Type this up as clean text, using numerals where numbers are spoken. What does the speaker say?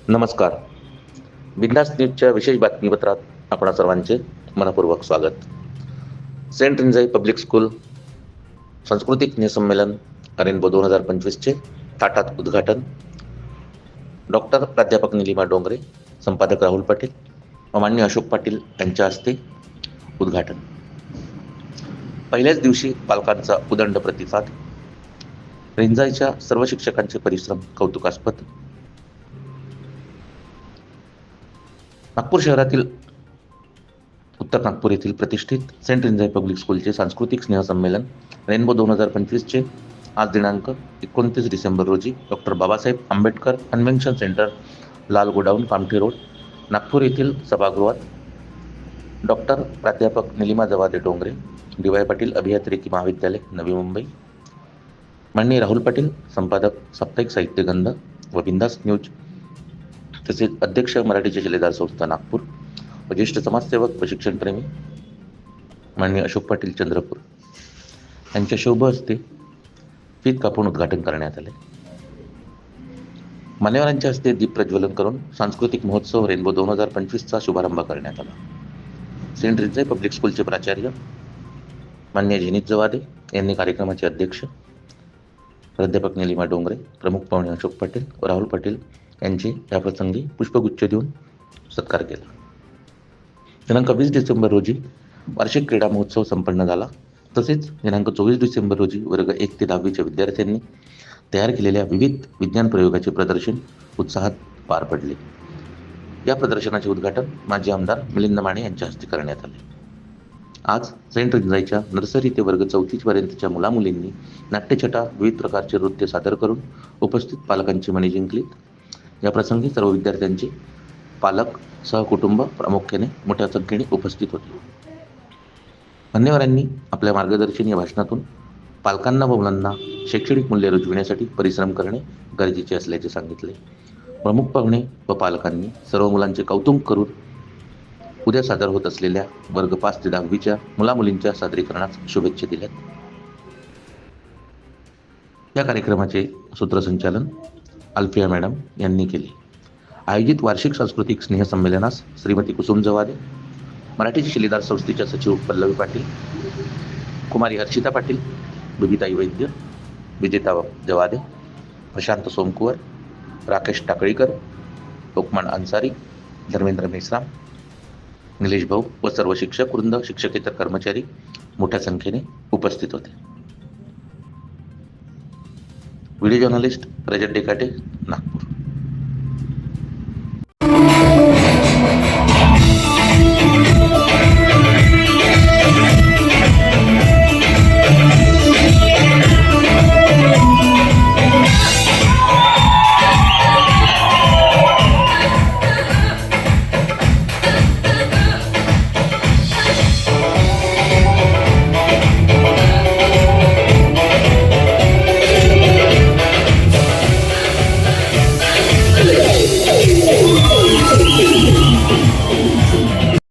नमस्कार. बिंदास न्यूजच्या विशेष बातमीपत्रात आपणा सर्वांचे मनपूर्वक स्वागत. सेंट रिंजाई पब्लिक स्कूल सांस्कृतिक स्नेहसंमेलन रेनबो 2025चे थाटात उद्घाटन. डॉक्टर प्राध्यापक निलिमा डोंगरे, संपादक राहुल पाटील व मान्य अशोक पाटील यांच्या हस्ते उद्घाटन. पहिल्याच दिवशी पालकांचा उदंड प्रतिसाद. रिंजाईच्या सर्व शिक्षकांचे परिश्रम कौतुकास्पद. नागपूर शहरातील उत्तर नागपूर येथील प्रतिष्ठित सेंट रिंजाई पब्लिक स्कूलचे सांस्कृतिक स्नेहसंमेलन रेनबो 2025चे आज दिनांक 29 डिसेंबर रोजी doctor Babasaheb Ambedkar convention centre, लाल गोडाऊन, कामठी रोड, नागपूर येथील सभागृहात डॉक्टर प्राध्यापक निलिमा जवादे डोंगरे, डी.वाय. पाटील अभियांत्रिकी महाविद्यालय, नवी मुंबई, माननीय राहुल पाटील, संपादक साप्ताहिक साहित्य गंध व बिंदास न्यूज, तसेच अध्यक्ष मराठीचे शिलेदार संस्था नागपूर व ज्येष्ठ समाजसेवक व शिक्षणप्रेमी माननीय अशोक पाटील चंद्रपूर यांच्या शुभ हस्ते फीत कापून उद्घाटन करण्यात आले. मान्यवरांच्या हस्ते दीप प्रज्वलन करून सांस्कृतिक महोत्सव रेनबो 2025चा शुभारंभ करण्यात आला. सेंट रिंजाई पब्लिक स्कूलचे प्राचार्य माननीय झेनित जवादे यांनी कार्यक्रमाचे अध्यक्ष प्राध्यापक निलिमा डोंगरे, प्रमुख पाहुणे अशोक पाटील व राहुल पाटील यांचे याप्रसंगी पुष्पगुच्छ देऊन सत्कार केला. दिनांक 20 डिसेंबर रोजी वार्षिक क्रीडा महोत्सव संपन्न झाला. तसेच दिनांक 24 डिसेंबर रोजी वर्ग 1 ते 10वीच्या विद्यार्थ्यांनी तयार केलेल्या विविध विज्ञान प्रयोगाचे प्रदर्शन उत्साहात पार पडले. या प्रदर्शनाचे उद्घाटन माजी आमदार मिलिंद माने यांच्या हस्ते करण्यात आले. आज सेंट रिंजाईच्या नर्सरी ते वर्ग 4 पर्यंतच्या मुलामुलींनी नाट्यछटा, विविध प्रकारचे नृत्य सादर करून उपस्थित पालकांची मने जिंकलीत. या प्रसंगी सर्व विद्यार्थ्यांचे पालक, सहकुटुंब प्रामुख्याने मोठ्या संख्येने उपस्थित होते. मान्यवरांनी आपल्या मार्गदर्शनीय भाषणातून पालकांना व मुलांना शैक्षणिक मूल्य रुजविण्यासाठी परिश्रम करणे गरजेचे असल्याचे सांगितले. प्रमुख पाहुणे व पालकांनी सर्व मुलांचे कौतुक करून उद्या सादर होत असलेल्या वर्ग 5 ते 10वीच्या मुलामुलींच्या सादरीकरणास शुभेच्छा दिल्या. या कार्यक्रमाचे सूत्रसंचालन अल्फिया मॅडम यांनी केले. आयोजित वार्षिक सांस्कृतिक स्नेहसंमेलनास श्रीमती कुसुम जवादे, मराठीचे शिलेदार संस्थेच्या सचिव पल्लवी पाटील, कुमारी हर्षिता पाटील, बिबिताई वैद्य, विजेता जवादे, प्रशांत सोमकुवर, राकेश टाकळीकर, लोकमान अन्सारी, धर्मेंद्र मेश्राम, निलेश भाऊ व सर्व शिक्षक वृंद, शिक्षकेतर कर्मचारी मोठ्या संख्येने उपस्थित होते. व्हिडिओ जर्नलिस्ट रजत डेकाटे, नागपूर.